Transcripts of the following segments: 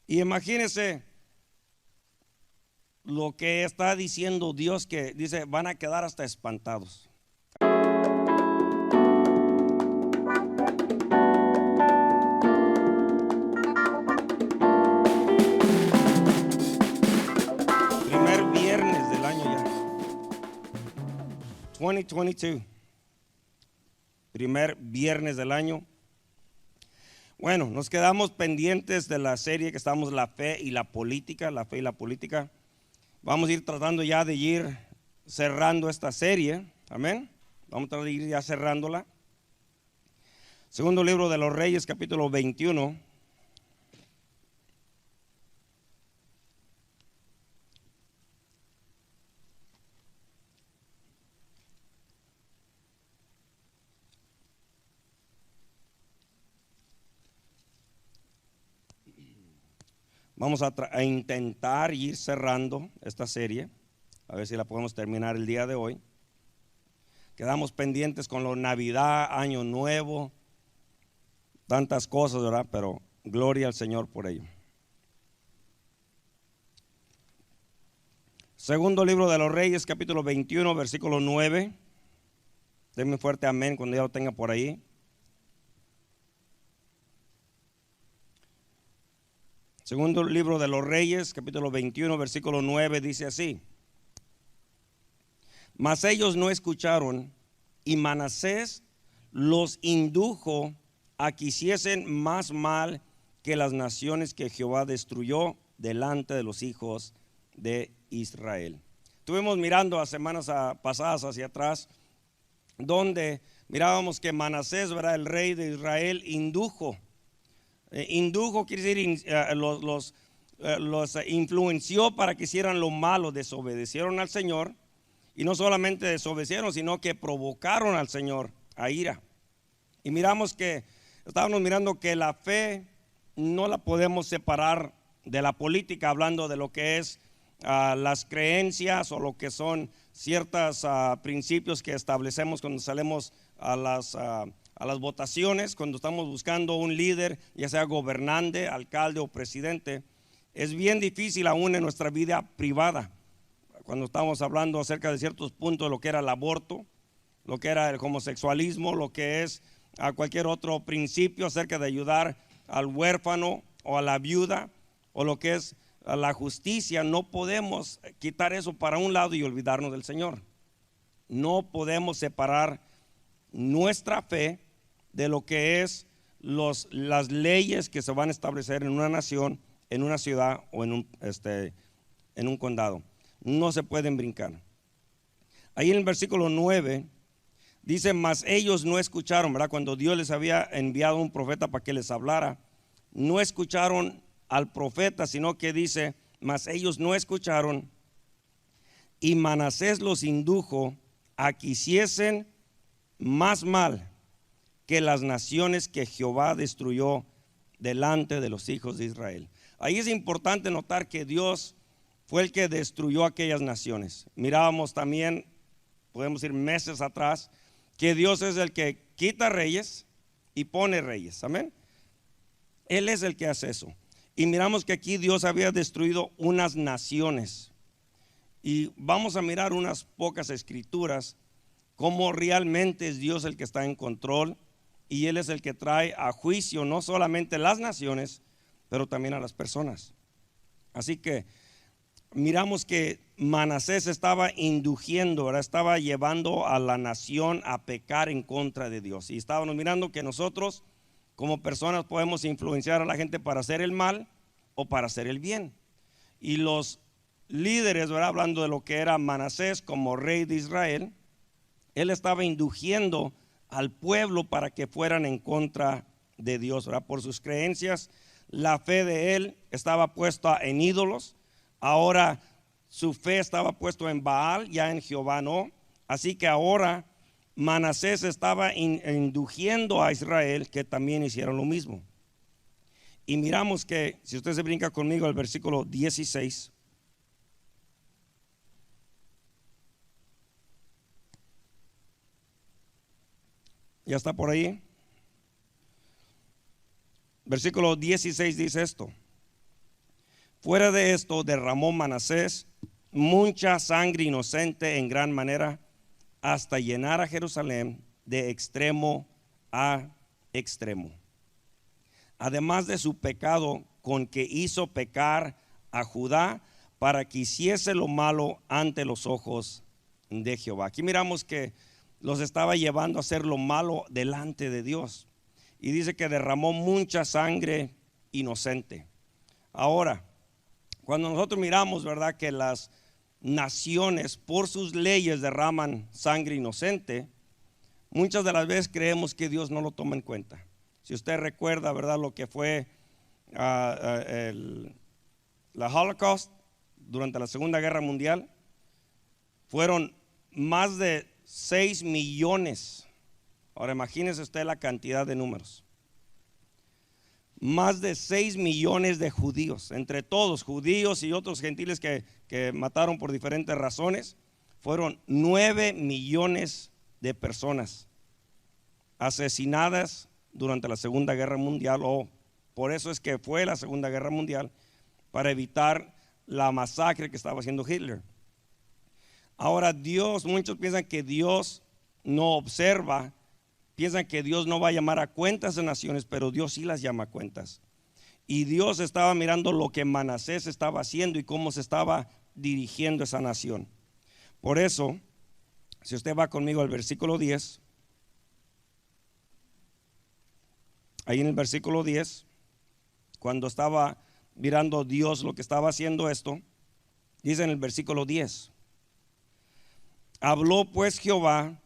Y imagínense lo que está diciendo Dios, que dice, van a quedar hasta espantados. Primer viernes del año ya, 2022. Primer viernes del año. Bueno, nos quedamos pendientes de la serie que estamos, la fe y la política, la fe y la política. Vamos a ir tratando ya de ir cerrando esta serie, amén. Vamos a tratar de ir ya cerrándola. Segundo libro de los Reyes, capítulo 21. Vamos a intentar ir cerrando esta serie, a ver si la podemos terminar el día de hoy. Quedamos pendientes con lo Navidad, Año Nuevo, tantas cosas, ¿verdad? Pero gloria al Señor por ello. Segundo libro de los Reyes, capítulo 21, versículo 9. Denme fuerte amén cuando ya lo tenga por ahí. Segundo libro de los Reyes, capítulo 21, versículo 9, dice así: mas ellos no escucharon, y Manasés los indujo a que hiciesen más mal que las naciones que Jehová destruyó delante de los hijos de Israel. Estuvimos mirando a semanas pasadas hacia atrás, donde mirábamos que Manasés, ¿verdad?, el rey de Israel, indujo. Indujo quiere decir los influenció para que hicieran lo malo, desobedecieron al Señor, y no solamente desobedecieron, sino que provocaron al Señor a ira. Y estábamos mirando que la fe no la podemos separar de la política, hablando de lo que es las creencias o lo que son ciertos principios que establecemos cuando salimos a las votaciones, cuando estamos buscando un líder, ya sea gobernante, alcalde o presidente. Es bien difícil aún en nuestra vida privada, cuando estamos hablando acerca de ciertos puntos, lo que era el aborto, lo que era el homosexualismo, lo que es cualquier otro principio acerca de ayudar al huérfano o a la viuda, o lo que es la justicia. No podemos quitar eso para un lado y olvidarnos del Señor. No podemos separar nuestra fe de lo que es las leyes que se van a establecer en una nación, en una ciudad o en un condado. No se pueden brincar. Ahí en el versículo 9 dice: mas ellos no escucharon, ¿verdad? Cuando Dios les había enviado un profeta para que les hablara, no escucharon al profeta, sino que dice: mas ellos no escucharon, y Manasés los indujo a que hiciesen más mal que las naciones que Jehová destruyó delante de los hijos de Israel. Ahí es importante notar que Dios fue el que destruyó aquellas naciones. Mirábamos también, podemos ir meses atrás, que Dios es el que quita reyes y pone reyes, amén. Él es el que hace eso. Y miramos que aquí Dios había destruido unas naciones. Y vamos a mirar unas pocas escrituras, cómo realmente es Dios el que está en control, y Él es el que trae a juicio no solamente las naciones, pero también a las personas. Así que miramos que Manasés estaba induciendo, ¿verdad? Estaba llevando a la nación a pecar en contra de Dios. Y estábamos mirando que nosotros como personas podemos influenciar a la gente para hacer el mal o para hacer el bien. Y los líderes, ¿verdad?, hablando de lo que era Manasés como rey de Israel, él estaba induciendo al pueblo para que fueran en contra de Dios, ¿verdad? Por sus creencias, la fe de él estaba puesta en ídolos. Ahora su fe estaba puesta en Baal, ya en Jehová no. Así que ahora Manasés estaba induciendo a Israel que también hicieran lo mismo. Y miramos que, si usted se brinca conmigo al versículo 16, ya está por ahí. Versículo 16 dice esto: Fuera de esto derramó Manasés mucha sangre inocente en gran manera, hasta llenar a Jerusalén de extremo a extremo. Además de su pecado con que hizo pecar a Judá, para que hiciese lo malo ante los ojos de Jehová. Aquí miramos que los estaba llevando a hacer lo malo delante de Dios. Y dice que derramó mucha sangre inocente. Ahora, cuando nosotros miramos, ¿verdad?, que las naciones por sus leyes derraman sangre inocente, muchas de las veces creemos que Dios no lo toma en cuenta. Si usted recuerda, ¿verdad?, lo que fue la Holocaust durante la Segunda Guerra Mundial, fueron más de 6 millones. Ahora imagínese usted la cantidad de números. Más de 6 millones de judíos, entre todos, judíos y otros gentiles que mataron por diferentes razones. Fueron 9 millones de personas asesinadas durante la Segunda Guerra Mundial, o por eso es que fue la Segunda Guerra Mundial, para evitar la masacre que estaba haciendo Hitler. Ahora muchos piensan que Dios no observa, piensan que Dios no va a llamar a cuentas de naciones, pero Dios sí las llama a cuentas. Y Dios estaba mirando lo que Manasés estaba haciendo y cómo se estaba dirigiendo esa nación. Por eso, si usted va conmigo al versículo 10, ahí en el versículo 10, cuando estaba mirando Dios lo que estaba haciendo esto, dice en el versículo 10: habló pues Jehová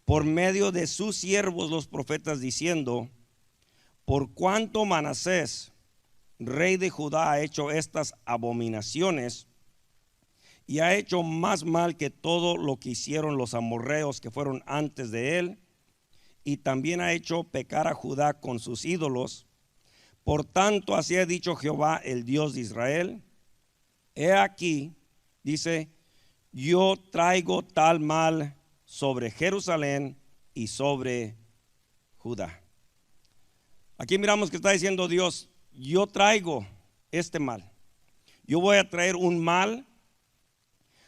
por medio de sus siervos los profetas, diciendo: por cuanto Manasés, rey de Judá, ha hecho estas abominaciones y ha hecho más mal que todo lo que hicieron los amorreos que fueron antes de él, y también ha hecho pecar a Judá con sus ídolos. Por tanto, así ha dicho Jehová, el Dios de Israel: he aquí, dice, yo traigo tal mal sobre Jerusalén y sobre Judá. Aquí miramos que está diciendo Dios: yo traigo este mal. Yo voy a traer un mal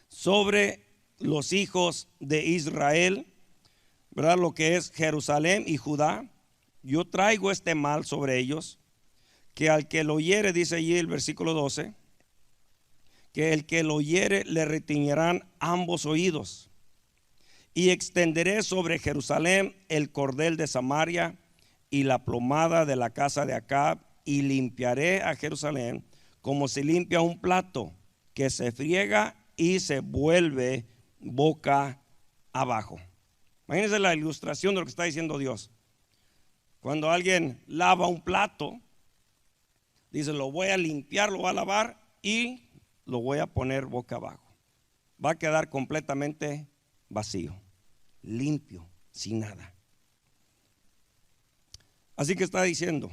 sobre los hijos de Israel, ¿verdad?, lo que es Jerusalén y Judá. Yo traigo este mal sobre ellos, que al que lo hiere, dice allí el versículo 12, que el que lo hiere le retiñirán ambos oídos. Y extenderé sobre Jerusalén el cordel de Samaria y la plomada de la casa de Acab, y limpiaré a Jerusalén como se limpia un plato que se friega y se vuelve boca abajo. Imagínense la ilustración de lo que está diciendo Dios. Cuando alguien lava un plato, dice: lo voy a limpiar, lo voy a lavar y lo voy a poner boca abajo. Va a quedar completamente vacío, limpio, sin nada. Así que está diciendo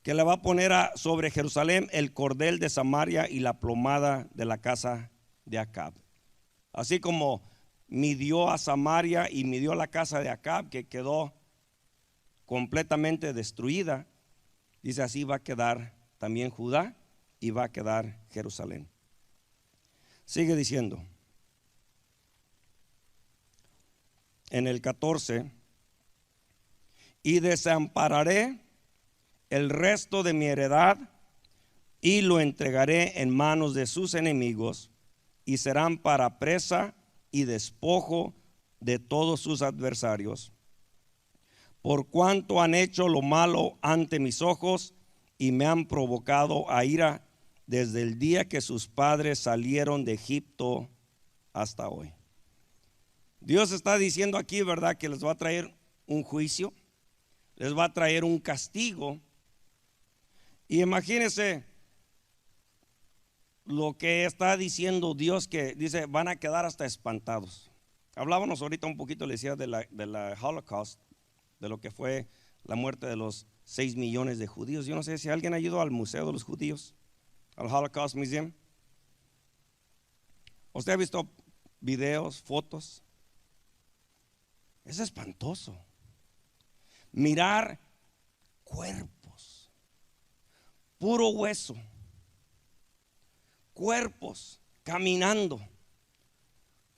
que le va a poner sobre Jerusalén el cordel de Samaria y la plomada de la casa de Acab. Así como midió a Samaria y midió la casa de Acab, que quedó completamente destruida, dice: así va a quedar también Judá y va a quedar Jerusalén. Sigue diciendo en el 14: y desampararé el resto de mi heredad y lo entregaré en manos de sus enemigos, y serán para presa y despojo de todos sus adversarios, por cuanto han hecho lo malo ante mis ojos y me han provocado a ira desde el día que sus padres salieron de Egipto hasta hoy. Dios está diciendo aquí, ¿verdad?, que les va a traer un juicio, les va a traer un castigo. Y imagínense lo que está diciendo Dios, que dice: van a quedar hasta espantados. Hablábamos ahorita un poquito, le decía, de la Holocaust, de lo que fue la muerte de los 6 millones de judíos. Yo no sé si alguien ha ido al Museo de los Judíos, al Holocaust Museum. ¿Usted ha visto videos, fotos? Es espantoso mirar cuerpos, puro hueso, cuerpos caminando,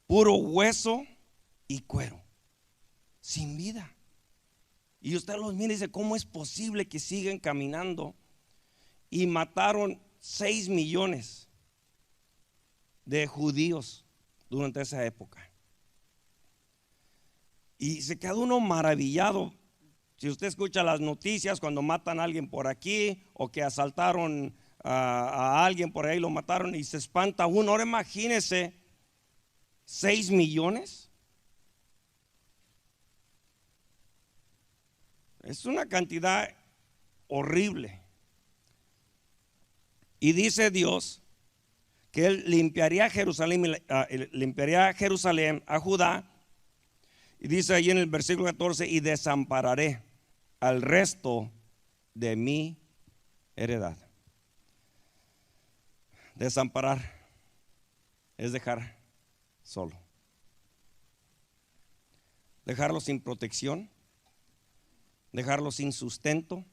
puro hueso y cuero, sin vida. Y usted los mira y dice, ¿cómo es posible que siguen caminando? Y mataron 6 millones de judíos durante esa época. Y se queda uno maravillado. Si usted escucha las noticias cuando matan a alguien por aquí, o que asaltaron a alguien por ahí, lo mataron, y se espanta uno. Ahora imagínese 6 millones. Es una cantidad horrible. Y dice Dios que Él limpiaría Jerusalén, a Judá. Y dice ahí en el versículo 14, y desampararé al resto de mi heredad. Desamparar es dejar solo, dejarlo sin protección, dejarlo sin sustento,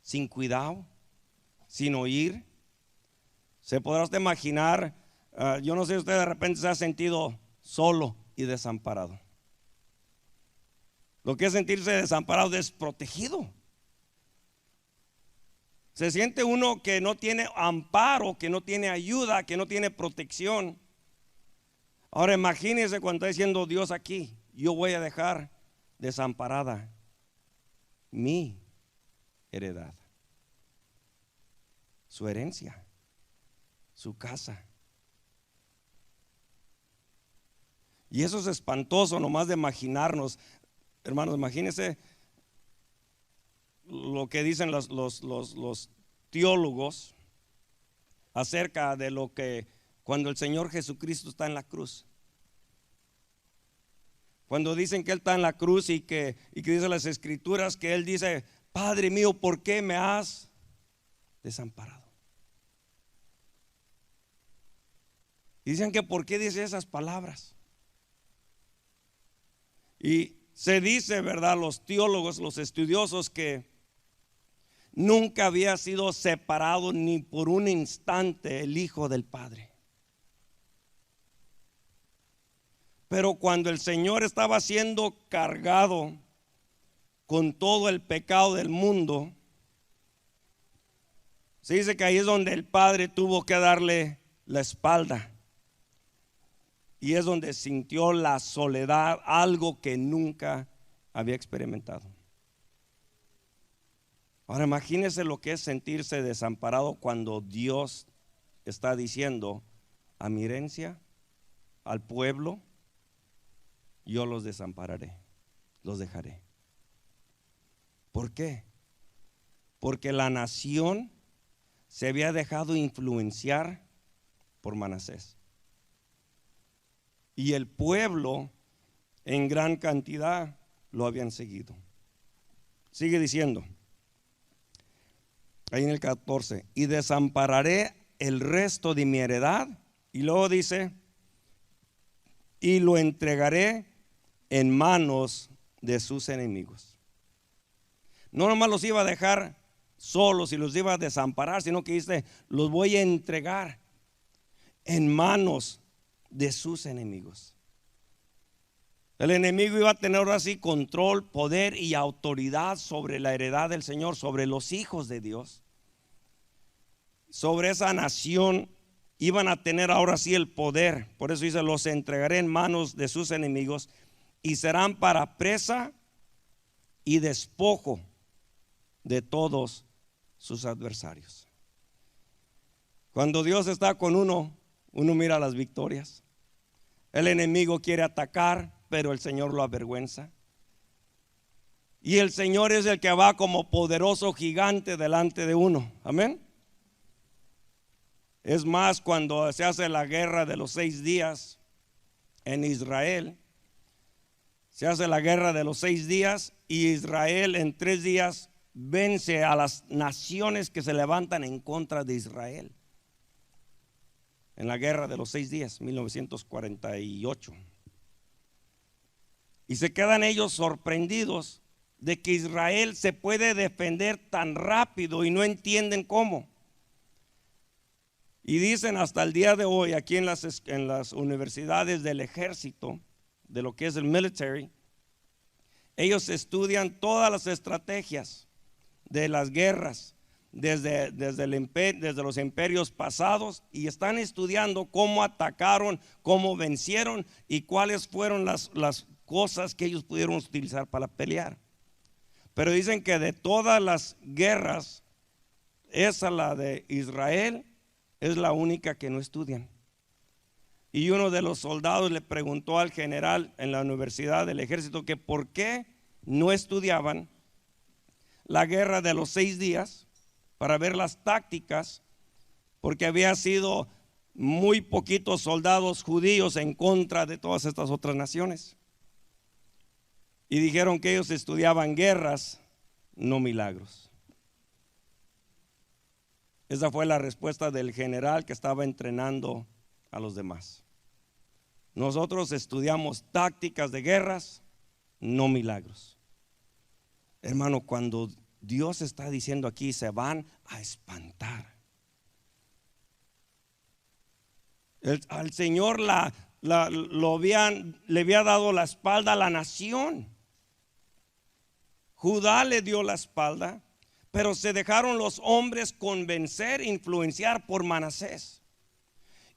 sin cuidado, sin oír. Se podrá usted imaginar, yo no sé si usted de repente se ha sentido solo y desamparado. Lo que es sentirse desamparado, desprotegido. Se siente uno que no tiene amparo, que no tiene ayuda, que no tiene protección. Ahora imagínese cuando está diciendo Dios aquí, yo voy a dejar desamparada mi heredad, su herencia, su casa. Y eso es espantoso nomás de imaginarnos. Hermanos, imagínense lo que dicen los teólogos acerca de lo que cuando el Señor Jesucristo está en la cruz. Cuando dicen que Él está en la cruz y que dicen las Escrituras que Él dice, Padre mío, ¿por qué me has desamparado? Y dicen que ¿por qué dice esas palabras? Y se dice, ¿verdad?, los teólogos, los estudiosos, que nunca había sido separado ni por un instante el Hijo del Padre. Pero cuando el Señor estaba siendo cargado con todo el pecado del mundo, se dice que ahí es donde el Padre tuvo que darle la espalda. Y es donde sintió la soledad, algo que nunca había experimentado. Ahora imagínese lo que es sentirse desamparado cuando Dios está diciendo a mi herencia, al pueblo, yo los desampararé, los dejaré. ¿Por qué? Porque la nación se había dejado influenciar por Manasés. Y el pueblo en gran cantidad lo habían seguido. Sigue diciendo, ahí en el 14, y desampararé el resto de mi heredad. Y luego dice, y lo entregaré en manos de sus enemigos. No nomás los iba a dejar solos y los iba a desamparar, sino que dice, los voy a entregar en manos de sus enemigos. El enemigo iba a tener ahora sí control, poder y autoridad sobre la heredad del Señor, sobre los hijos de Dios, sobre esa nación. Iban a tener ahora sí el poder. Por eso dice, los entregaré en manos de sus enemigos y serán para presa y despojo de todos sus adversarios. Cuando Dios está con uno mira las victorias. El enemigo quiere atacar, pero el Señor lo avergüenza. Y el Señor es el que va como poderoso gigante delante de uno. Amén. Es más, cuando se hace la guerra de los 6 días en Israel, se hace la guerra de los 6 días y Israel en 3 días vence a las naciones que se levantan en contra de Israel. En la guerra de los 6 días, 1948. Y se quedan ellos sorprendidos de que Israel se puede defender tan rápido y no entienden cómo. Y dicen hasta el día de hoy, aquí en las universidades del ejército, de lo que es el military, ellos estudian todas las estrategias de las guerras desde los imperios pasados, y están estudiando cómo atacaron, cómo vencieron y cuáles fueron las cosas que ellos pudieron utilizar para pelear. Pero dicen que de todas las guerras, esa, la de Israel, es la única que no estudian. Y uno de los soldados le preguntó al general en la universidad del ejército que por qué no estudiaban la guerra de los 6 días para ver las tácticas, porque había sido muy poquitos soldados judíos en contra de todas estas otras naciones. Y dijeron que ellos estudiaban guerras, no milagros. Esa fue la respuesta del general que estaba entrenando a los demás. Nosotros estudiamos tácticas de guerras, no milagros. Hermano, cuando Dios está diciendo aquí, se van a espantar. Al Señor le había dado la espalda a la nación. Judá le dio la espalda, pero se dejaron los hombres convencer, influenciar por Manasés.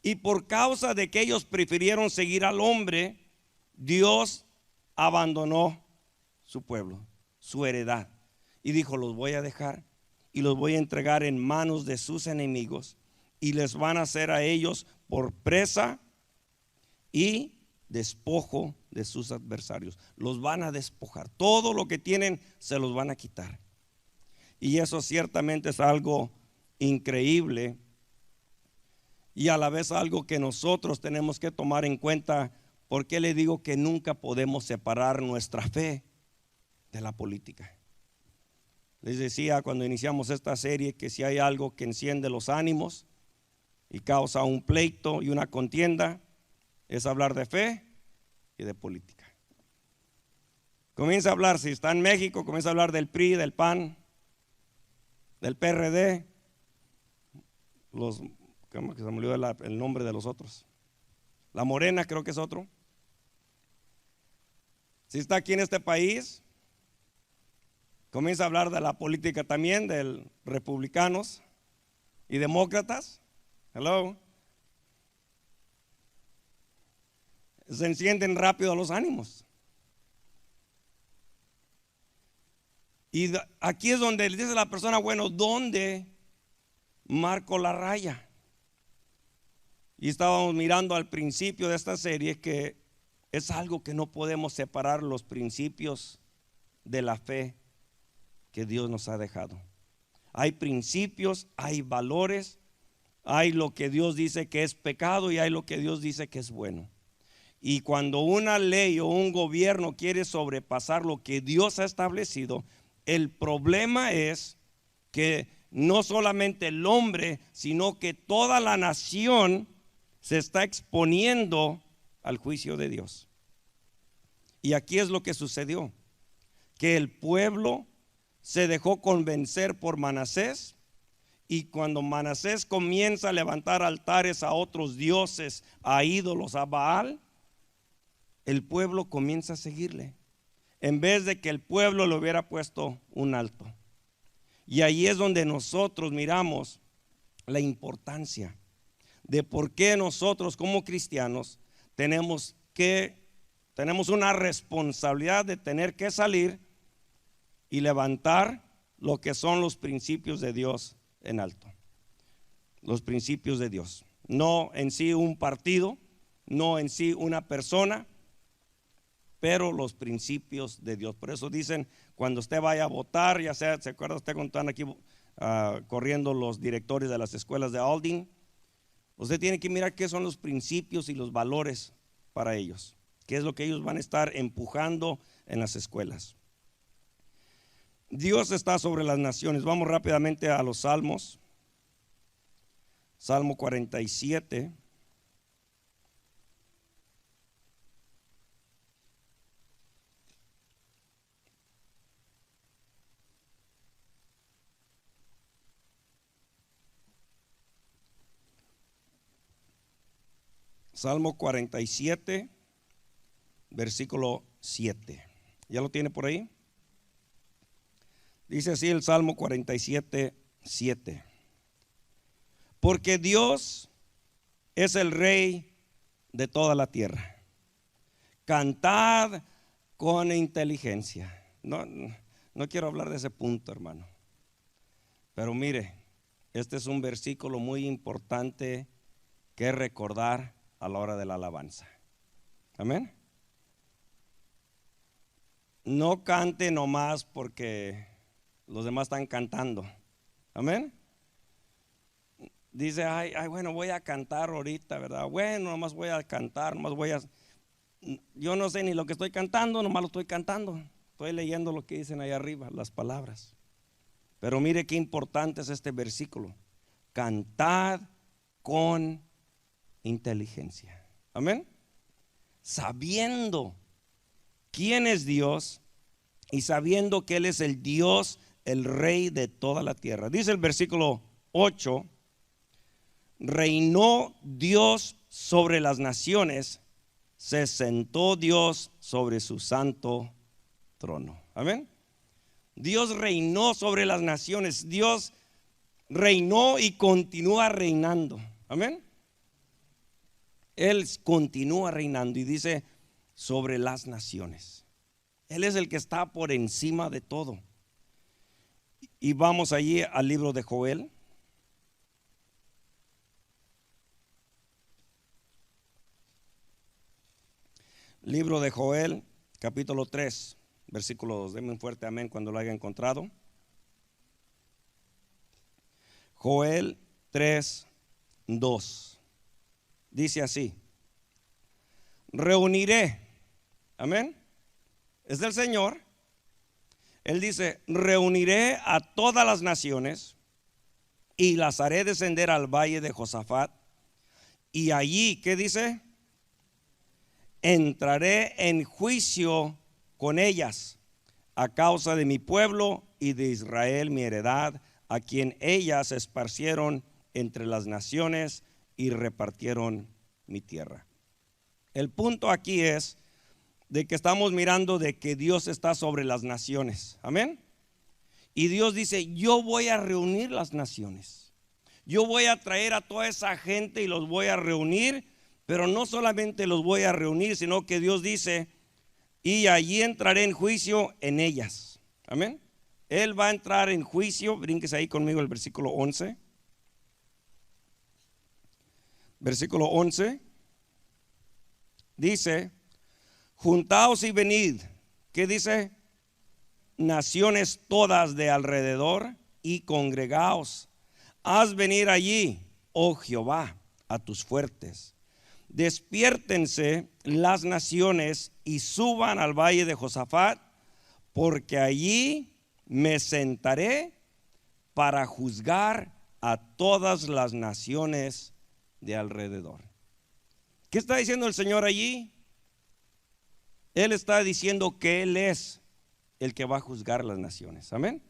Y por causa de que ellos prefirieron seguir al hombre, Dios abandonó su pueblo, su heredad. Y dijo, los voy a dejar y los voy a entregar en manos de sus enemigos, y les van a hacer a ellos por presa y despojo de sus adversarios. Los van a despojar, todo lo que tienen se los van a quitar. Y eso ciertamente es algo increíble, y a la vez algo que nosotros tenemos que tomar en cuenta. ¿Por qué le digo que nunca podemos separar nuestra fe de la política? Les decía cuando iniciamos esta serie que si hay algo que enciende los ánimos y causa un pleito y una contienda, es hablar de fe y de política. Comienza a hablar, si está en México, comienza a hablar del PRI, del PAN, del PRD, ¿cómo que se me olvidó el nombre de los otros? La Morena creo que es otro. Si está aquí en este país, comienza a hablar de la política también, de republicanos y demócratas. Hello. Se encienden rápido los ánimos. Y aquí es donde le dice la persona, bueno, ¿dónde marco la raya? Y estábamos mirando al principio de esta serie que es algo que no podemos separar, los principios de la fe que Dios nos ha dejado. Hay principios, hay valores, hay lo que Dios dice que es pecado y hay lo que Dios dice que es bueno. Y cuando una ley o un gobierno quiere sobrepasar lo que Dios ha establecido, el problema es que no solamente el hombre, sino que toda la nación se está exponiendo al juicio de Dios. Y aquí es lo que sucedió, que el pueblo se dejó convencer por Manasés, y cuando Manasés comienza a levantar altares a otros dioses, a ídolos, a Baal, el pueblo comienza a seguirle, en vez de que el pueblo le hubiera puesto un alto. Y ahí es donde nosotros miramos la importancia de por qué nosotros como cristianos tenemos una responsabilidad de tener que salir y levantar lo que son los principios de Dios en alto. Los principios de Dios, no en sí un partido, no en sí una persona, pero los principios de Dios. Por eso dicen, cuando usted vaya a votar, ya sea, ¿se acuerda usted cuando están aquí corriendo los directores de las escuelas de Aldin? Usted tiene que mirar qué son los principios y los valores para ellos, qué es lo que ellos van a estar empujando en las escuelas. Dios está sobre las naciones. Vamos rápidamente a los salmos. Salmo 47. Salmo 47, versículo 7. ¿Ya lo tiene por ahí? Dice así el Salmo 47, 7. Porque Dios es el Rey de toda la tierra. Cantad con inteligencia. No quiero hablar de ese punto, hermano. Pero mire, este es un versículo muy importante que recordar a la hora de la alabanza. Amén. No cante nomás porque los demás están cantando. Amén. Dice, ay, bueno, voy a cantar ahorita, ¿verdad? Bueno, nomás voy a cantar, yo no sé ni lo que estoy cantando, nomás lo estoy cantando. Estoy leyendo lo que dicen ahí arriba, las palabras. Pero mire qué importante es este versículo. Cantad con inteligencia. Amén. Sabiendo quién es Dios y sabiendo que Él es el Dios, el Rey de toda la tierra. Dice el versículo 8, reinó Dios sobre las naciones, se sentó Dios sobre su santo trono. Amén. Dios reinó sobre las naciones. Dios reinó y continúa reinando. Amén. Él continúa reinando y dice sobre las naciones. Él es el que está por encima de todo. Y vamos allí al libro de Joel. Libro de Joel, capítulo 3, versículo 2. Denme un fuerte amén cuando lo haya encontrado. Joel 3, 2. Dice así: reuniré, amén, es del Señor. Él dice, reuniré a todas las naciones y las haré descender al valle de Josafat. Y allí, ¿qué dice? Entraré en juicio con ellas a causa de mi pueblo y de Israel, mi heredad, a quien ellas esparcieron entre las naciones y repartieron mi tierra. El punto aquí es de que estamos mirando de que Dios está sobre las naciones. Amén. Y Dios dice, yo voy a reunir las naciones. Yo voy a traer a toda esa gente y los voy a reunir. Pero no solamente los voy a reunir, sino que Dios dice, y allí entraré en juicio en ellas. Amén. Él va a entrar en juicio. Brínquese ahí conmigo el versículo 11. Versículo 11. Dice, juntaos y venid. ¿Qué dice? Naciones todas de alrededor y congregaos. Haz venir allí, oh Jehová, a tus fuertes. Despiértense las naciones y suban al valle de Josafat, porque allí me sentaré para juzgar a todas las naciones de alrededor. ¿Qué está diciendo el Señor allí? Él está diciendo que Él es el que va a juzgar las naciones. Amén.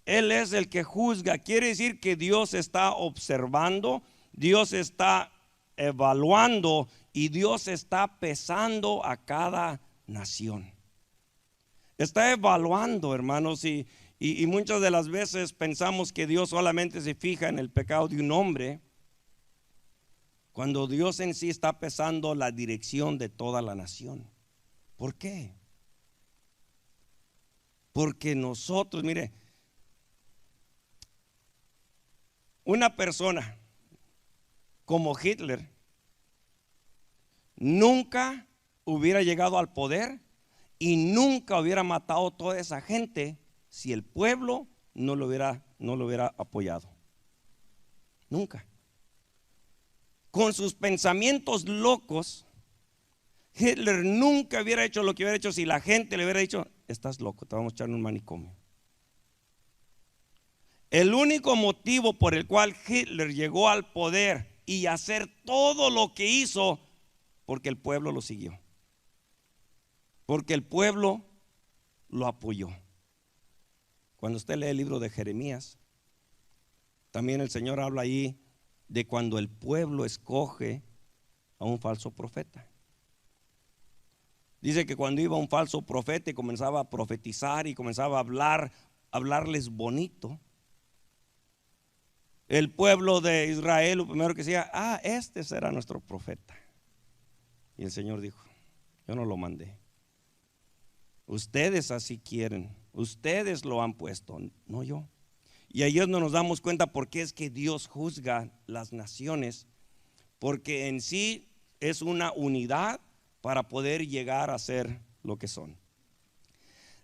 Él es el que juzga. Quiere decir que Dios está observando, Dios está evaluando y Dios está pesando a cada nación. Está evaluando, hermanos, y muchas de las veces pensamos que Dios solamente se fija en el pecado de un hombre, cuando Dios en sí está pesando la dirección de toda la nación. ¿Por qué? Porque nosotros, mire, una persona como Hitler nunca hubiera llegado al poder y nunca hubiera matado a toda esa gente si el pueblo no lo hubiera apoyado. Nunca. Con sus pensamientos locos, Hitler nunca hubiera hecho lo que hubiera hecho si la gente le hubiera dicho, estás loco, te vamos a echar en un manicomio. El único motivo por el cual Hitler llegó al poder y hacer todo lo que hizo, porque el pueblo lo siguió, porque el pueblo lo apoyó. Cuando usted lee el libro de Jeremías, también el Señor habla ahí de cuando el pueblo escoge a un falso profeta. Dice que cuando iba un falso profeta y comenzaba a profetizar y comenzaba a hablarles bonito, el pueblo de Israel lo primero que decía, este será nuestro profeta. Y el Señor dijo, yo no lo mandé. Ustedes así quieren, ustedes lo han puesto, no yo. Y ahí es donde nos damos cuenta por qué es que Dios juzga las naciones, porque en sí es una unidad para poder llegar a ser lo que son.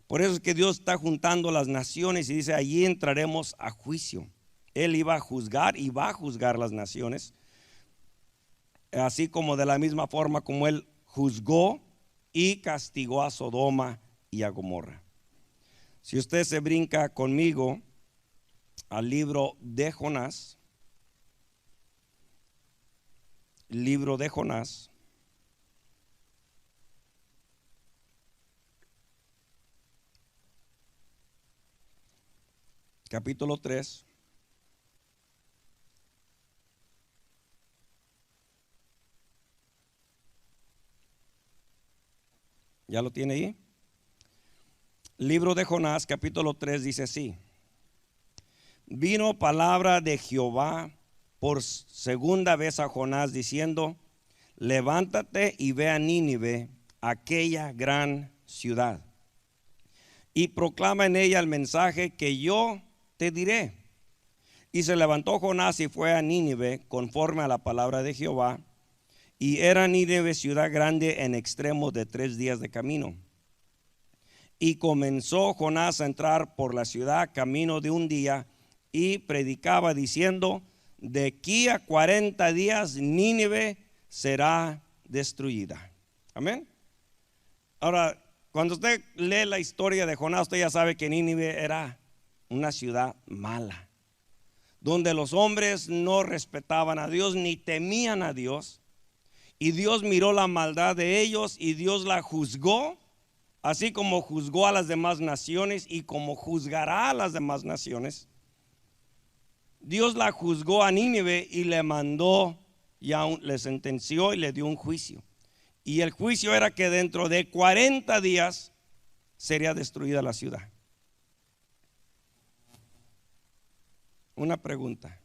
Por eso es que Dios está juntando las naciones y dice, allí entraremos a juicio. Él iba a juzgar y va a juzgar las naciones, así como de la misma forma como Él juzgó y castigó a Sodoma y a Gomorra. Si usted se brinca conmigo al libro de Jonás, capítulo 3. ¿Ya lo tiene ahí? Libro de Jonás, capítulo 3 dice así: vino palabra de Jehová por segunda vez a Jonás diciendo, levántate y ve a Nínive, aquella gran ciudad, y proclama en ella el mensaje que yo te diré. Y se levantó Jonás y fue a Nínive conforme a la palabra de Jehová. Y era Nínive ciudad grande en extremo de 3 días de camino. Y comenzó Jonás a entrar por la ciudad camino de un día y predicaba diciendo, de aquí a 40 días Nínive será destruida. Amén. Ahora, cuando usted lee la historia de Jonás, usted ya sabe que Nínive era una ciudad mala, donde los hombres no respetaban a Dios ni temían a Dios. Y Dios miró la maldad de ellos y Dios la juzgó, así como juzgó a las demás naciones y como juzgará a las demás naciones. Dios la juzgó a Nínive y le mandó, le sentenció y le dio un juicio. Y el juicio era que dentro de 40 días sería destruida la ciudad. Una pregunta.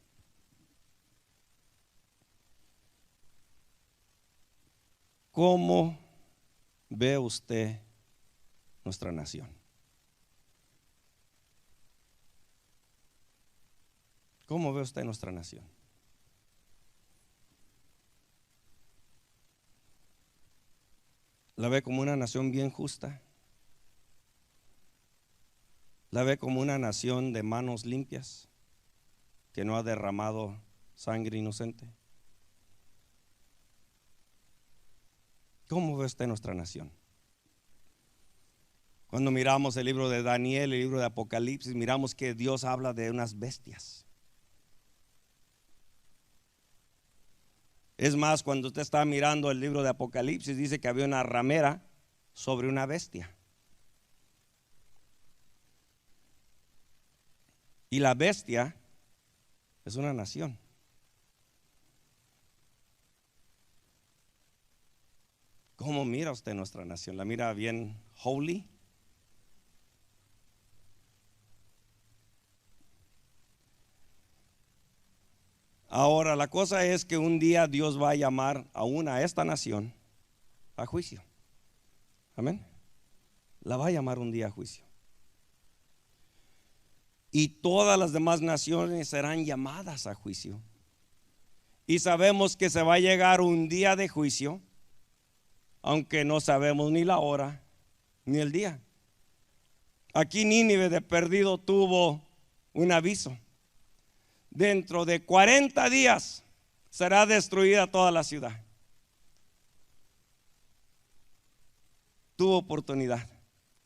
¿Cómo ve usted nuestra nación? ¿Cómo ve usted nuestra nación? ¿La ve como una nación bien justa? ¿La ve como una nación de manos limpias, que no ha derramado sangre inocente? ¿Cómo ve usted nuestra nación? Cuando miramos el libro de Daniel, el libro de Apocalipsis, miramos que Dios habla de unas bestias. Es más, cuando usted está mirando el libro de Apocalipsis, dice que había una ramera sobre una bestia. Y la bestia es una nación. ¿Cómo mira usted nuestra nación? ¿La mira bien holy? Ahora, la cosa es que un día Dios va a llamar aún a esta nación a juicio. Amén. La va a llamar un día a juicio. Y todas las demás naciones serán llamadas a juicio. Y sabemos que se va a llegar un día de juicio, aunque no sabemos ni la hora ni el día. Aquí Nínive de perdido tuvo un aviso: dentro de 40 días será destruida toda la ciudad. Tuvo oportunidad.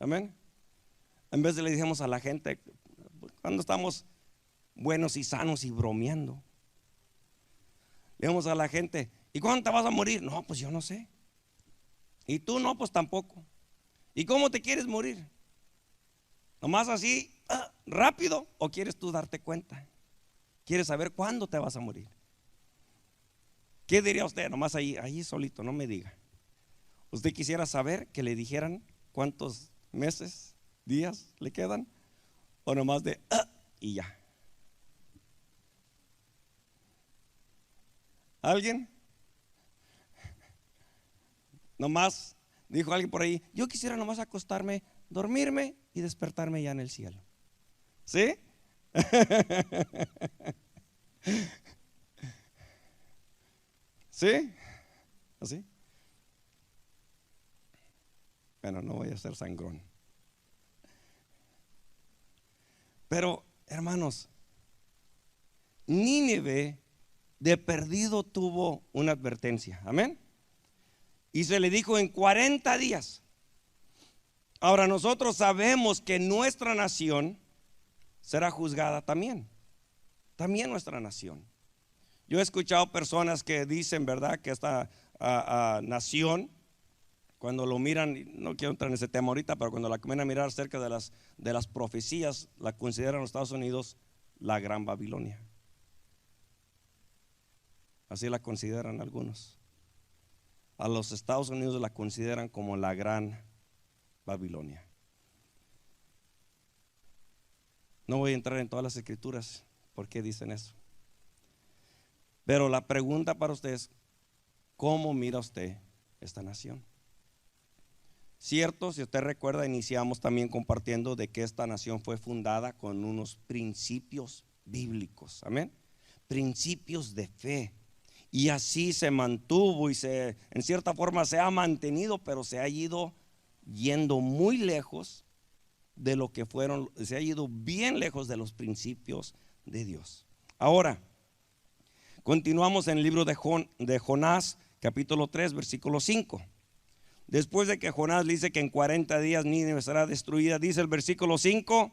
Amén. En vez de le dijimos a la gente, cuando estamos buenos y sanos y bromeando, le dijimos a la gente, ¿y cuándo te vas a morir? No, pues yo no sé. Y tú no, pues tampoco. ¿Y cómo te quieres morir? ¿Nomás así, rápido? ¿O quieres tú darte cuenta? ¿Quieres saber cuándo te vas a morir? ¿Qué diría usted? Nomás ahí solito, no me diga. ¿Usted quisiera saber que le dijeran cuántos meses, días le quedan? ¿O nomás de y ya? ¿Alguien? Nomás dijo alguien por ahí, yo quisiera nomás acostarme, dormirme y despertarme ya en el cielo. ¿Sí? ¿Sí? ¿Así? Bueno, no voy a ser sangrón. Pero, hermanos, Nínive de perdido tuvo una advertencia. Amén. Y se le dijo en 40 días. Ahora nosotros sabemos que nuestra nación será juzgada también. También nuestra nación. Yo he escuchado personas que dicen, ¿verdad?, que esta nación, cuando lo miran, no quiero entrar en ese tema ahorita, pero cuando la comienzan a mirar cerca de las profecías, la consideran los Estados Unidos la Gran Babilonia. Así la consideran algunos. A los Estados Unidos la consideran como la Gran Babilonia. No voy a entrar en todas las escrituras por qué dicen eso. Pero la pregunta para usted es, ¿cómo mira usted esta nación? Cierto, si usted recuerda, iniciamos también compartiendo de que esta nación fue fundada con unos principios bíblicos, amén, principios de fe, y así se mantuvo y en cierta forma se ha mantenido, pero se ha ido yendo muy lejos de lo que fueron, se ha ido bien lejos de los principios de Dios. Ahora, continuamos en el libro de Jonás, capítulo 3, versículo 5. Después de que Jonás le dice que en 40 días Nínive será destruida, dice el versículo 5,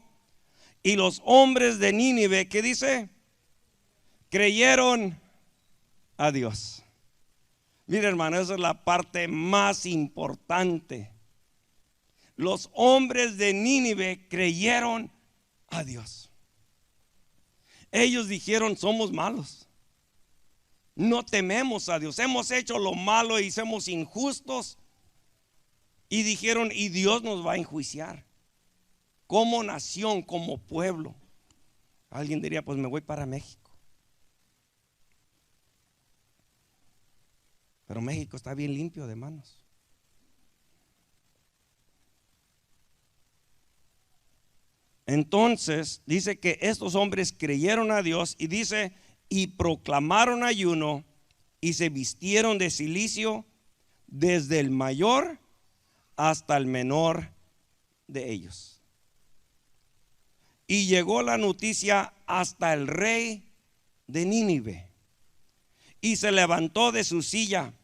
y los hombres de Nínive, ¿qué dice? Creyeron a Dios. Mire, hermano, esa es la parte más importante. Los hombres de Nínive creyeron a Dios. Ellos dijeron, somos malos, no tememos a Dios, hemos hecho lo malo y somos injustos. Y dijeron, y Dios nos va a enjuiciar como nación, como pueblo. Alguien diría, pues me voy para México. Pero México está bien limpio de manos. Entonces dice que estos hombres creyeron a Dios y dice, y proclamaron ayuno y se vistieron de cilicio desde el mayor hasta el menor de ellos. Y llegó la noticia hasta el rey de Nínive, y se levantó de su silla,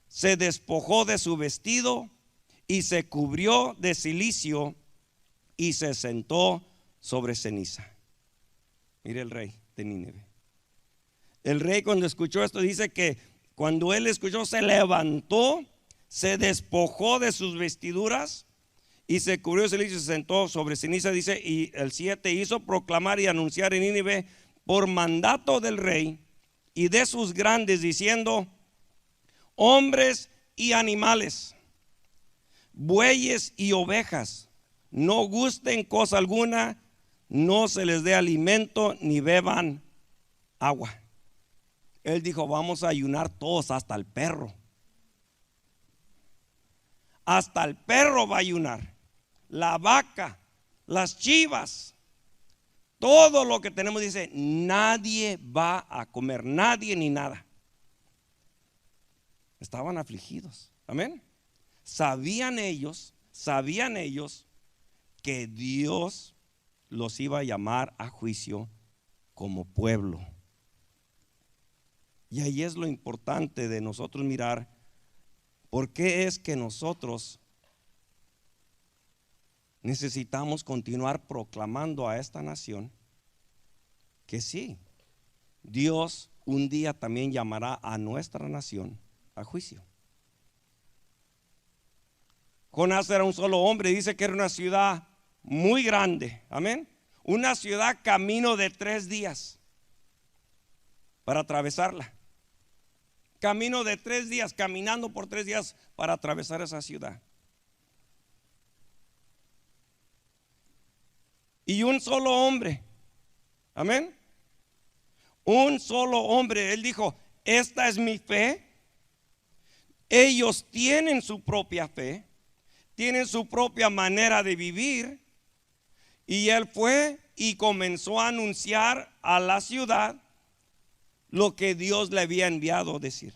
se despojó de su vestido y se cubrió de cilicio y se sentó sobre ceniza. Mire el rey de Nínive. El rey, cuando escuchó esto, dice que cuando él escuchó, se levantó, se despojó de sus vestiduras y se cubrió de cilicio y se sentó sobre ceniza. Dice, y el 7, hizo proclamar y anunciar en Nínive por mandato del rey y de sus grandes, diciendo, hombres y animales, bueyes y ovejas, no gusten cosa alguna, no se les dé alimento ni beban agua. Él dijo, vamos a ayunar todos, hasta el perro. Hasta el perro va a ayunar. La vaca, las chivas, todo lo que tenemos, dice, nadie va a comer, nadie ni nada. Estaban afligidos, amén. Sabían ellos que Dios los iba a llamar a juicio como pueblo. Y ahí es lo importante de nosotros mirar por qué es que nosotros necesitamos continuar proclamando a esta nación que sí, Dios un día también llamará a nuestra nación a juicio. Jonás era un solo hombre, dice que era una ciudad muy grande, amén. Una ciudad camino de 3 días para atravesarla. camino de 3 días, caminando por 3 días para atravesar esa ciudad. Y un solo hombre, amén, un solo hombre, él dijo, esta es mi fe. Ellos tienen su propia fe, tienen su propia manera de vivir. Y él fue y comenzó a anunciar a la ciudad lo que Dios le había enviado a decir.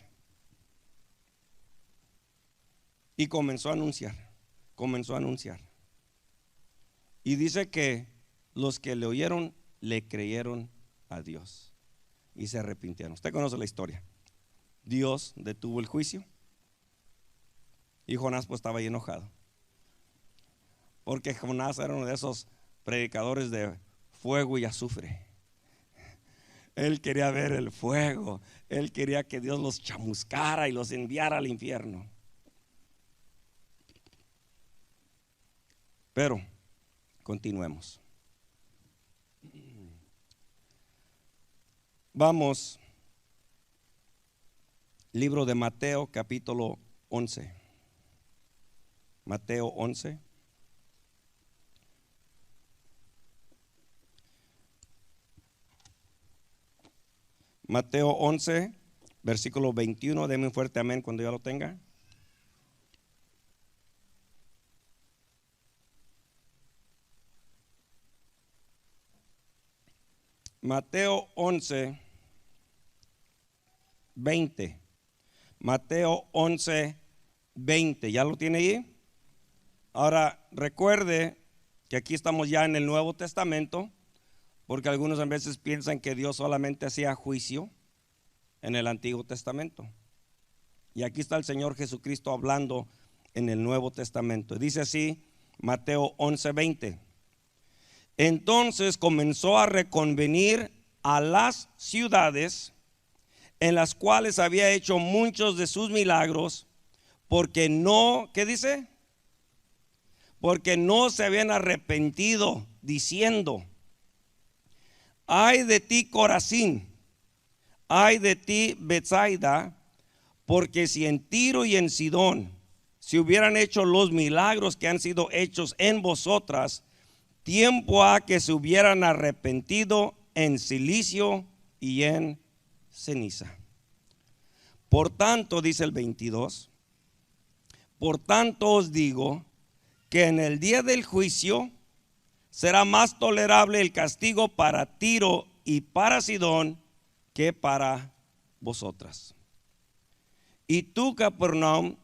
Y comenzó a anunciar. Y dice que los que le oyeron le creyeron a Dios y se arrepintieron. Usted conoce la historia. Dios detuvo el juicio y Jonás pues estaba ahí enojado, porque Jonás era uno de esos predicadores de fuego y azufre. Él quería ver el fuego, él quería que Dios los chamuscara y los enviara al infierno. Pero continuemos. Vamos, libro de Mateo, capítulo 11. Mateo 11. Mateo 11, versículo 21. Deme un fuerte amén cuando ya lo tenga. Mateo 11, 20. Mateo 11, 20. ¿Ya lo tiene ahí? Ahora recuerde que aquí estamos ya en el Nuevo Testamento, porque algunos a veces piensan que Dios solamente hacía juicio en el Antiguo Testamento. Y aquí está el Señor Jesucristo hablando en el Nuevo Testamento. Dice así, Mateo 11, 20. Entonces comenzó a reconvenir a las ciudades en las cuales había hecho muchos de sus milagros, porque no, ¿qué dice? Porque no se habían arrepentido, diciendo: ay de ti, Corazín, ay de ti, Betsaida, porque si en Tiro y en Sidón se hubieran hecho los milagros que han sido hechos en vosotras, tiempo ha que se hubieran arrepentido en silicio y en ceniza. Por tanto, dice el 22, por tanto os digo que en el día del juicio será más tolerable el castigo para Tiro y para Sidón que para vosotras. Y tú, Capernaum,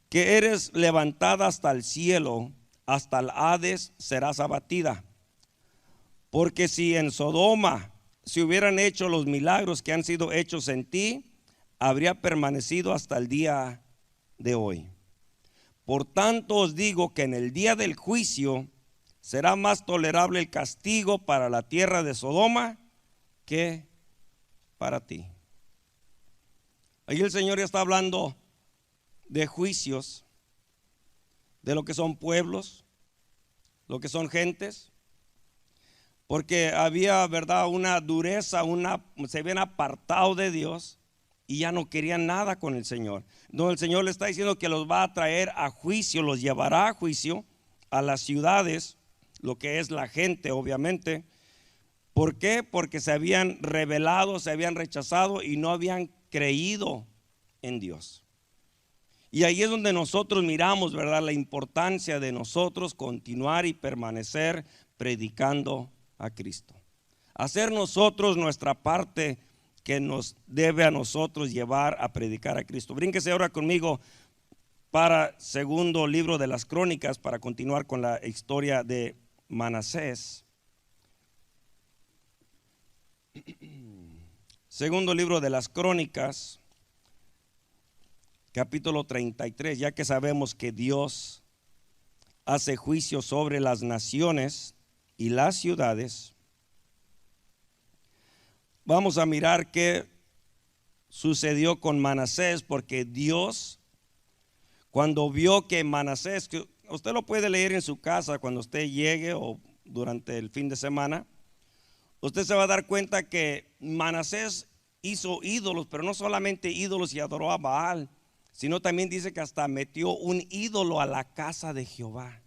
que eres levantada hasta el cielo, hasta el Hades serás abatida. Porque si en Sodoma se hubieran hecho los milagros que han sido hechos en ti, habría permanecido hasta el día de hoy. Por tanto os digo que en el día del juicio será más tolerable el castigo para la tierra de Sodoma que para ti. Ahí el Señor ya está hablando de juicios, de lo que son pueblos, lo que son gentes, porque había, verdad, una dureza, se habían apartado de Dios y ya no querían nada con el Señor. No, el Señor le está diciendo que los va a traer a juicio, los llevará a juicio a las ciudades, lo que es la gente, obviamente. ¿Por qué? Porque se habían rebelado, se habían rechazado y no habían creído en Dios. Y ahí es donde nosotros miramos, ¿verdad?, la importancia de nosotros continuar y permanecer predicando a Cristo. Hacer nosotros nuestra parte que nos debe a nosotros llevar a predicar a Cristo. Brínquese ahora conmigo para segundo libro de las Crónicas, para continuar con la historia de Manasés. Segundo libro de las Crónicas, capítulo 33, ya que sabemos que Dios hace juicio sobre las naciones y las ciudades, vamos a mirar qué sucedió con Manasés, porque Dios, cuando vio que Manasés, que usted lo puede leer en su casa cuando usted llegue o durante el fin de semana, usted se va a dar cuenta que Manasés hizo ídolos, pero no solamente ídolos y adoró a Baal, sino también dice que hasta metió un ídolo a la casa de Jehová,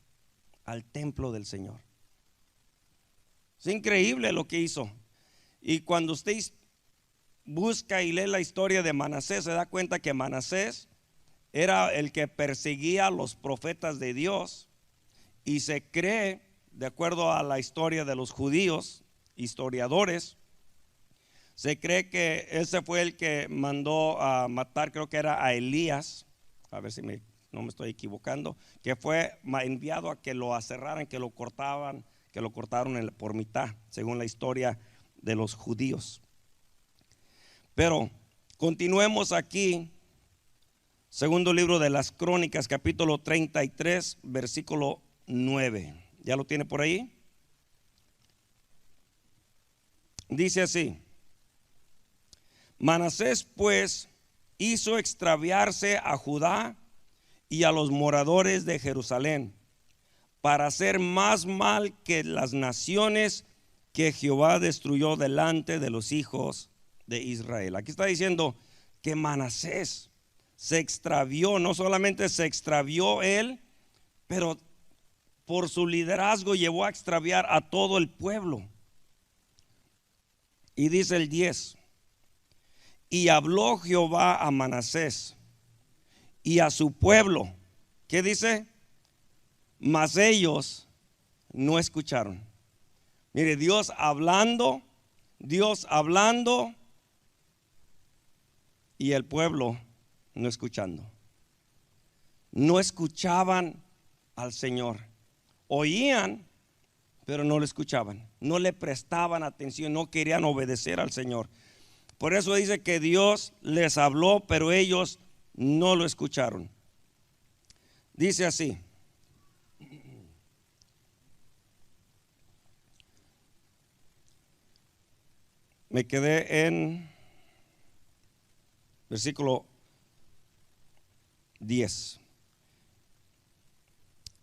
al templo del Señor. Es increíble lo que hizo. Y cuando usted busca y lee la historia de Manasés, se da cuenta que Manasés era el que perseguía a los profetas de Dios. Y se cree, de acuerdo a la historia de los judíos, historiadores, se cree que ese fue el que mandó a matar, creo que era a Elías, a ver si no me estoy equivocando, que fue enviado a que lo aserraran, que lo cortaron por mitad, según la historia de los judíos. Pero continuemos aquí, segundo libro de las Crónicas, capítulo 33, versículo 9. ¿Ya lo tiene por ahí? Dice así: Manasés pues hizo extraviarse a Judá y a los moradores de Jerusalén, para hacer más mal que las naciones que Jehová destruyó delante de los hijos de Israel. Aquí está diciendo que Manasés se extravió, no solamente se extravió él, pero por su liderazgo llevó a extraviar a todo el pueblo. Y dice el 10: y habló Jehová a Manasés y a su pueblo. ¿Qué dice? Mas ellos no escucharon. Mire, Dios hablando y el pueblo no escuchando. No escuchaban al Señor. Oían, pero no lo escuchaban. No le prestaban atención, no querían obedecer al Señor. Por eso dice que Dios les habló, pero ellos no lo escucharon. Dice así: me quedé en versículo 10.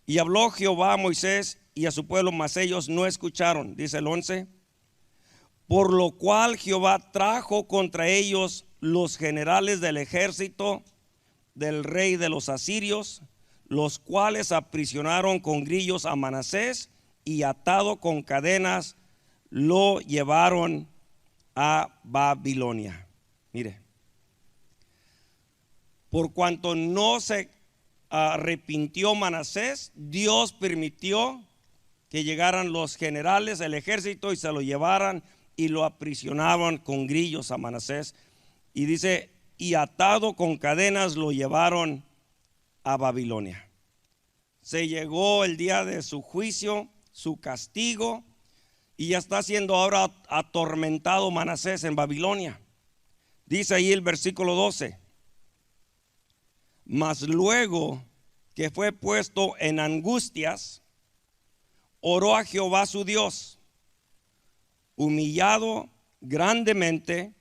Y habló Jehová a Moisés y a su pueblo, mas ellos no escucharon. Dice el 11: por lo cual Jehová trajo contra ellos los generales del ejército del rey de los asirios, los cuales aprisionaron con grillos a Manasés, y atado con cadenas lo llevaron a Babilonia. Mire, por cuanto no se arrepintió Manasés, Dios permitió que llegaran los generales, el ejército, y se lo llevaran y lo aprisionaban con grillos a Manasés. Y dice, y atado con cadenas lo llevaron a Babilonia. Se llegó el día de su juicio, su castigo, y ya está siendo ahora atormentado Manasés en Babilonia. Dice ahí el versículo 12: mas luego que fue puesto en angustias, oró a Jehová su Dios, humillado grandemente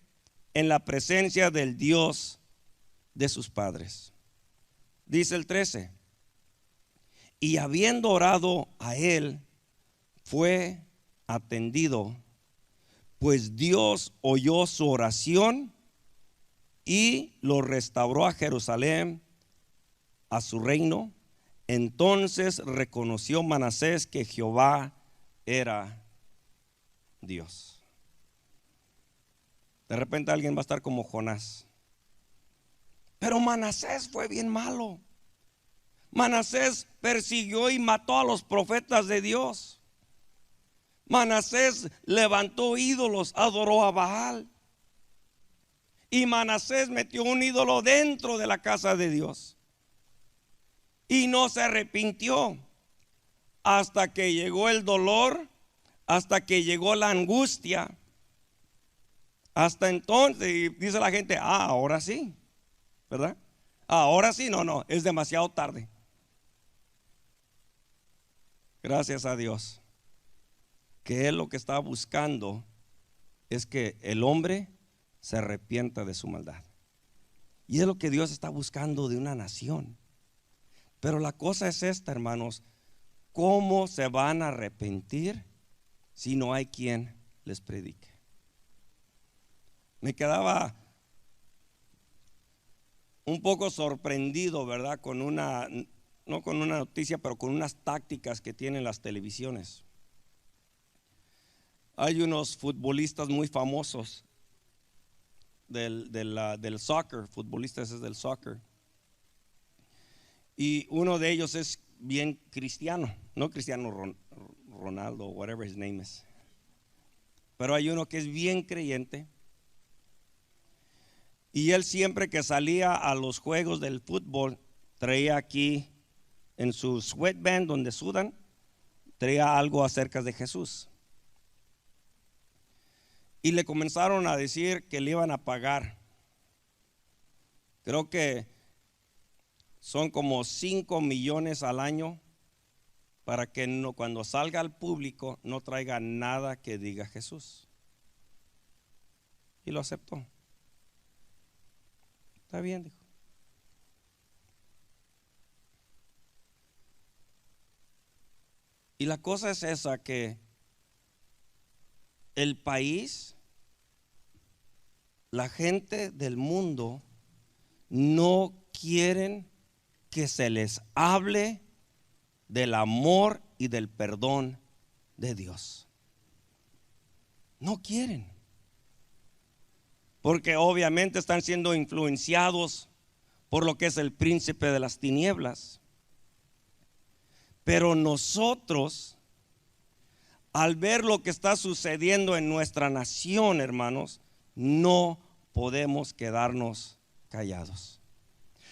en la presencia del Dios de sus padres. Dice el 13: y habiendo orado a él, fue atendido, pues Dios oyó su oración y lo restauró a Jerusalén, a su reino. Entonces reconoció Manasés que Jehová era Dios. De repente alguien va a estar como Jonás: pero Manasés fue bien malo. Manasés persiguió y mató a los profetas de Dios. Manasés levantó ídolos, adoró a Baal. Y Manasés metió un ídolo dentro de la casa de Dios. Y no se arrepintió hasta que llegó el dolor, hasta que llegó la angustia. Hasta entonces, y dice la gente, ahora sí, ¿verdad? Ahora sí, no, es demasiado tarde. Gracias a Dios, que Él lo que está buscando es que el hombre se arrepienta de su maldad. Y es lo que Dios está buscando de una nación. Pero la cosa es esta, hermanos: ¿cómo se van a arrepentir si no hay quien les predique? me quedaba un poco sorprendido, ¿verdad? No con una noticia, pero con unas tácticas que tienen las televisiones. Hay unos futbolistas muy famosos del soccer, futbolistas del soccer. Y uno de ellos es bien cristiano, no Cristiano Ronaldo, whatever his name is. Pero hay uno que es bien creyente. Y él siempre que salía a los juegos del fútbol, traía aquí en su sweatband donde sudan, traía algo acerca de Jesús. Y le comenzaron a decir que le iban a pagar. Creo que son como 5 millones al año para que cuando salga al público no traiga nada que diga Jesús. Y lo aceptó. Está bien, dijo. Y la cosa es esa, que el país, la gente del mundo no quieren que se les hable del amor y del perdón de Dios. No quieren. Porque obviamente están siendo influenciados por lo que es el príncipe de las tinieblas. Pero nosotros, al ver lo que está sucediendo en nuestra nación, hermanos, no podemos quedarnos callados.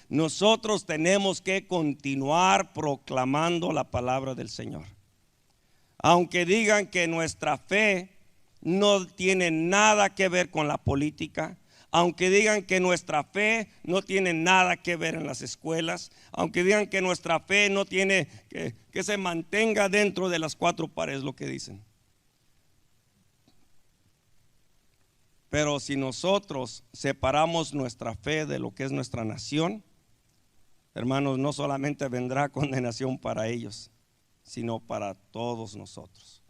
Nosotros tenemos que continuar proclamando la palabra del Señor. Aunque digan que nuestra fe no tiene nada que ver con la política, aunque digan que nuestra fe no tiene nada que ver en las escuelas, aunque digan que nuestra fe no tiene que se mantenga dentro de las 4 paredes, lo que dicen. Pero si nosotros separamos nuestra fe de lo que es nuestra nación, hermanos, no solamente vendrá condenación para ellos, sino para todos nosotros.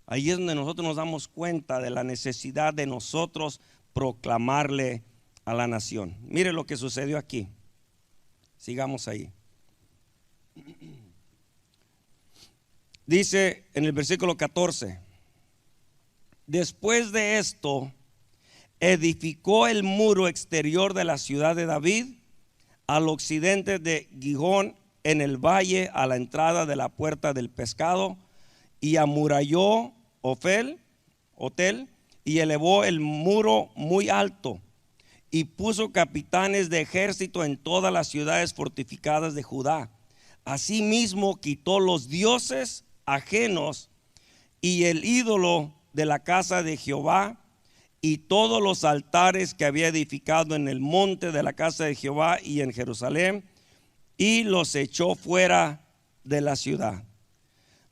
Ahí es donde nosotros nos damos cuenta de la necesidad de nosotros proclamarle a la nación. Mire lo que sucedió aquí. Sigamos ahí. Dice en el versículo 14: después de esto, edificó el muro exterior de la ciudad de David al occidente de Gihón, en el valle a la entrada de la puerta del pescado, y amuralló Otel y elevó el muro muy alto, y puso capitanes de ejército en todas las ciudades fortificadas de Judá. Asimismo quitó los dioses ajenos y el ídolo de la casa de Jehová, y todos los altares que había edificado en el monte de la casa de Jehová y en Jerusalén, y los echó fuera de la ciudad.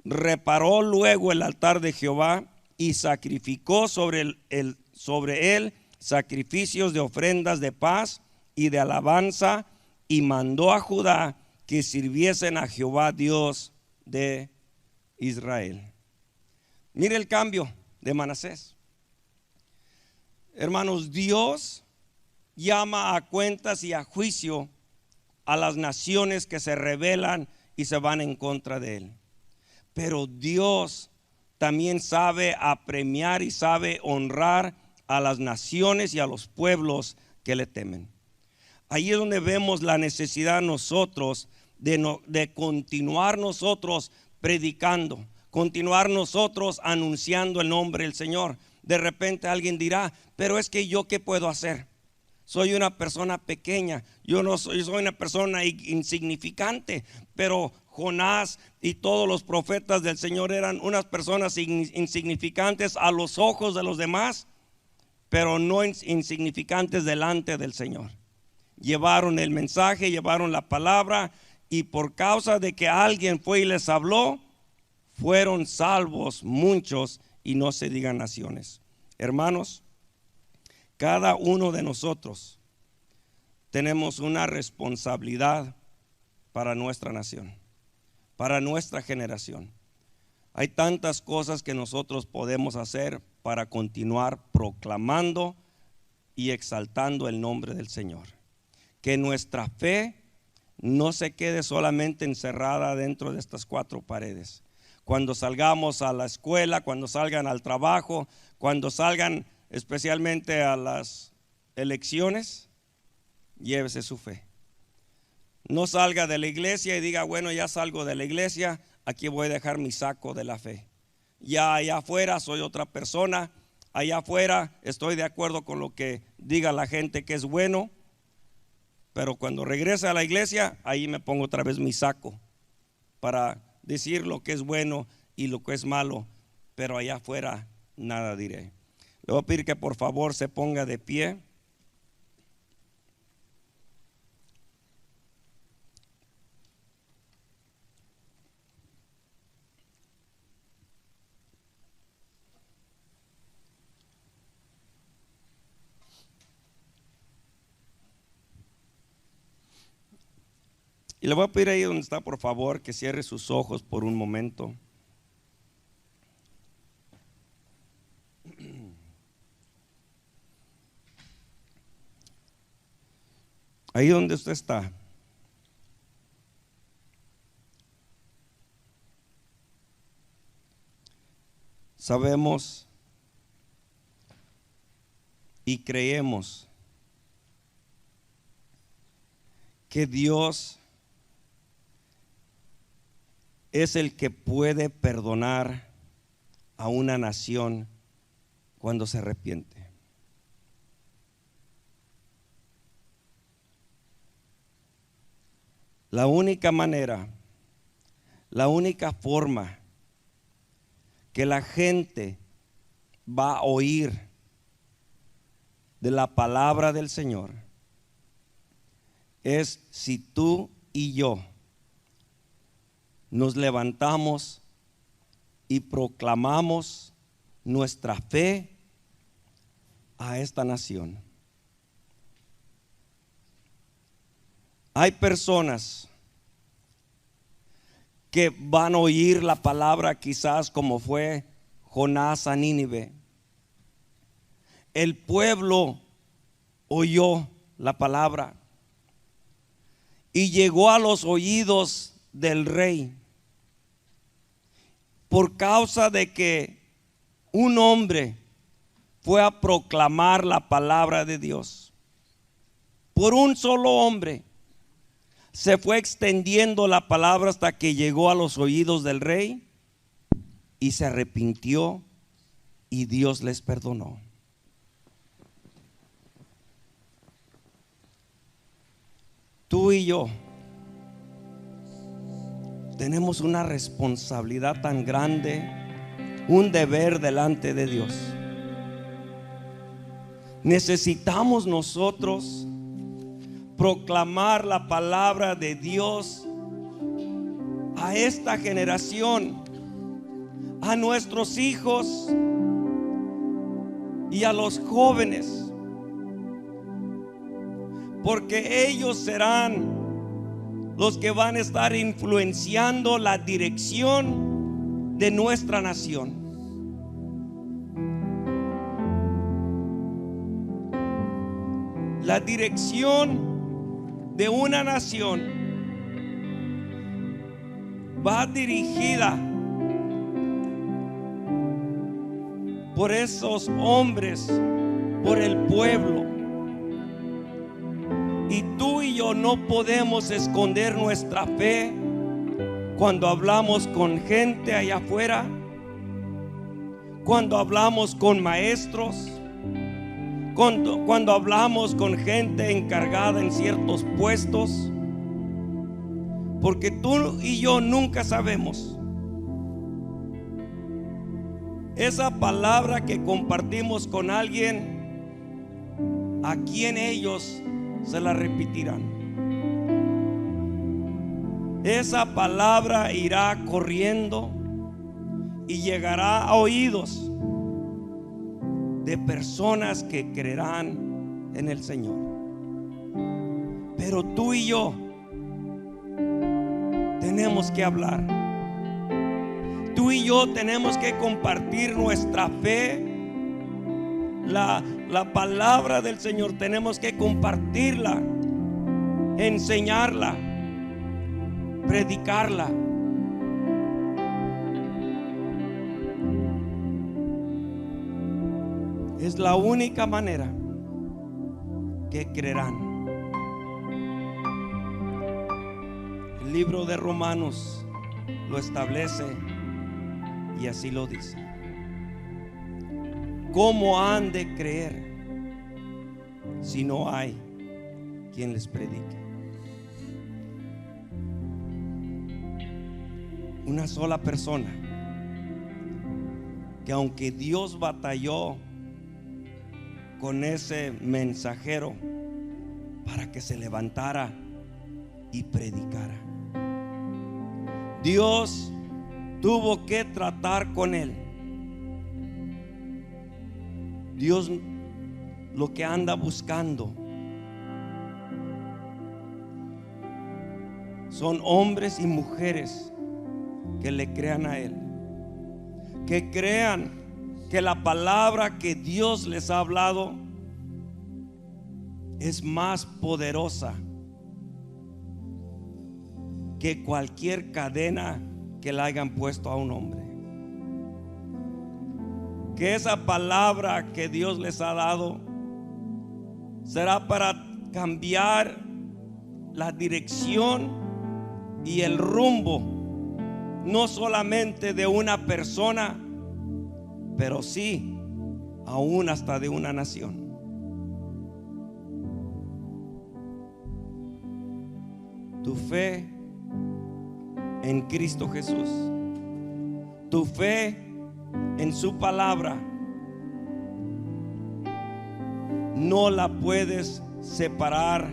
Reparó luego el altar de Jehová y sacrificó sobre él sacrificios de ofrendas de paz y de alabanza, y mandó a Judá que sirviesen a Jehová Dios de Israel. Mire el cambio de Manasés. Hermanos, Dios llama a cuentas y a juicio a las naciones que se rebelan y se van en contra de él. Pero Dios también sabe apremiar y sabe honrar a las naciones y a los pueblos que le temen. Ahí es donde vemos la necesidad nosotros de continuar nosotros predicando, continuar nosotros anunciando el nombre del Señor. De repente alguien dirá: pero es que yo, ¿qué puedo hacer? Soy una persona pequeña, soy una persona insignificante. Pero Jonás y todos los profetas del Señor eran unas personas insignificantes a los ojos de los demás, pero no insignificantes delante del Señor. Llevaron el mensaje, llevaron la palabra, y por causa de que alguien fue y les habló, fueron salvos muchos, y no se digan naciones. Hermanos, cada uno de nosotros tenemos una responsabilidad para nuestra nación, para nuestra generación. Hay tantas cosas que nosotros podemos hacer para continuar proclamando y exaltando el nombre del Señor. Que nuestra fe no se quede solamente encerrada dentro de estas cuatro paredes. Cuando salgamos a la escuela, cuando salgan al trabajo, cuando salgan especialmente a las elecciones, llévese su fe. No salga de la iglesia y diga, bueno, ya salgo de la iglesia, aquí voy a dejar mi saco de la fe. Ya allá afuera soy otra persona, allá afuera estoy de acuerdo con lo que diga la gente que es bueno, pero cuando regrese a la iglesia, ahí me pongo otra vez mi saco para decir lo que es bueno y lo que es malo, pero allá afuera nada diré. Le voy a pedir que por favor se ponga de pie. Y le voy a pedir ahí donde está, por favor, que cierre sus ojos por un momento. Ahí donde usted está. Sabemos y creemos que Dios es el que puede perdonar a una nación cuando se arrepiente. La única manera, la única forma que la gente va a oír de la palabra del Señor es si tú y yo nos levantamos y proclamamos nuestra fe a esta nación. Hay personas que van a oír la palabra quizás como fue Jonás a Nínive. El pueblo oyó la palabra y llegó a los oídos del rey por causa de que un hombre fue a proclamar la palabra de Dios. Por un solo hombre se fue extendiendo la palabra hasta que llegó a los oídos del rey y se arrepintió y Dios les perdonó. Tú y yo tenemos una responsabilidad tan grande, un deber delante de Dios. Necesitamos nosotros proclamar la palabra de Dios a esta generación, a nuestros hijos y a los jóvenes, porque ellos serán los que van a estar influenciando la dirección de nuestra nación. La dirección de una nación va dirigida por esos hombres, por el pueblo. Y tú y yo no podemos esconder nuestra fe cuando hablamos con gente allá afuera, cuando hablamos con maestros, cuando hablamos con gente encargada en ciertos puestos, porque tú y yo nunca sabemos esa palabra que compartimos con alguien, a quien ellos se la repetirán. Esa palabra irá corriendo y llegará a oídos de personas que creerán en el Señor. Pero tú y yo tenemos que hablar. Tú y yo tenemos que compartir nuestra fe, la palabra del Señor tenemos que compartirla, enseñarla, predicarla. Es la única manera que creerán. El libro de Romanos lo establece y así lo dice. ¿Cómo han de creer si no hay quien les predique? Una sola persona que, aunque Dios batalló con ese mensajero para que se levantara y predicara, Dios tuvo que tratar con él. Dios lo que anda buscando son hombres y mujeres que le crean a él, que crean que la palabra que Dios les ha hablado es más poderosa que cualquier cadena que le hayan puesto a un hombre. Que esa palabra que Dios les ha dado será para cambiar la dirección y el rumbo, no solamente de una persona, pero sí aún hasta de una nación. Tu fe en Cristo Jesús, tu fe en su palabra, no la puedes separar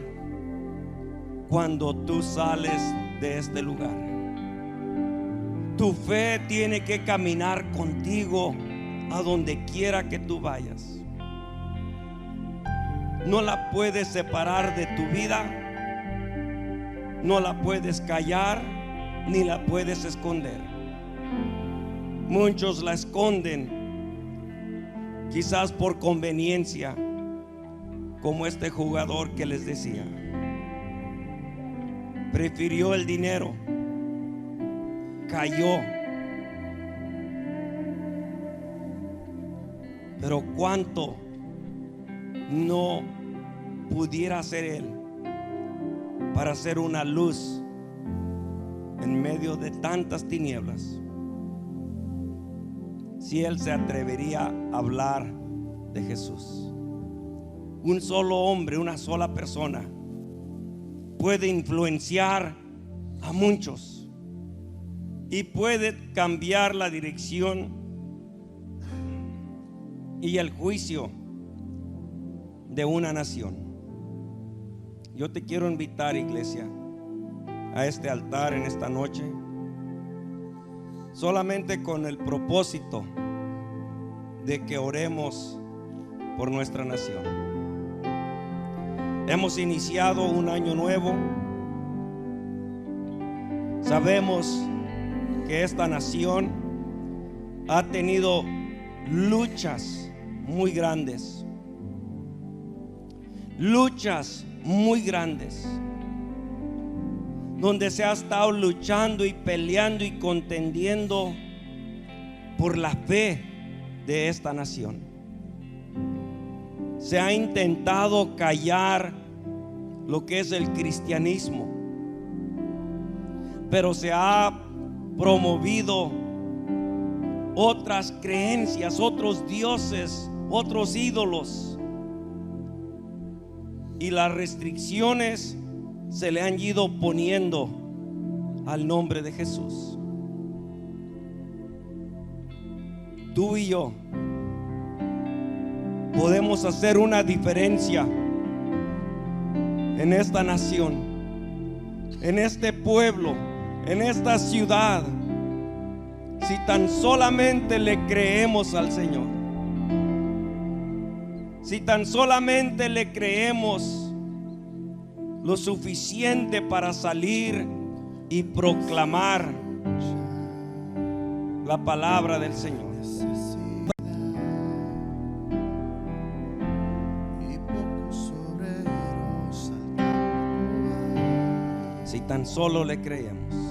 cuando tú sales de este lugar. Tu fe tiene que caminar contigo a donde quiera que tú vayas. No la puedes separar de tu vida, no la puedes callar, ni la puedes esconder. Muchos la esconden, quizás por conveniencia, como este jugador que les decía. Prefirió el dinero, cayó. Pero cuánto no pudiera hacer él para ser una luz en medio de tantas tinieblas, si él se atrevería a hablar de Jesús. Un solo hombre, una sola persona puede influenciar a muchos y puede cambiar la dirección y el juicio de una nación. Yo te quiero invitar, iglesia, a este altar en esta noche, solamente con el propósito de que oremos por nuestra nación. Hemos iniciado un año nuevo. Sabemos que esta nación ha tenido luchas muy grandes, donde se ha estado luchando y peleando y contendiendo por la fe de esta nación. Se ha intentado callar lo que es el cristianismo, pero se ha promovido otras creencias, otros dioses, otros ídolos, y las restricciones se le han ido poniendo al nombre de Jesús. Tú y yo podemos hacer una diferencia en esta nación, en este pueblo, en esta ciudad, si tan solamente le creemos al Señor, si tan solamente le creemos lo suficiente para salir y proclamar la palabra del Señor. Si tan solo le creemos.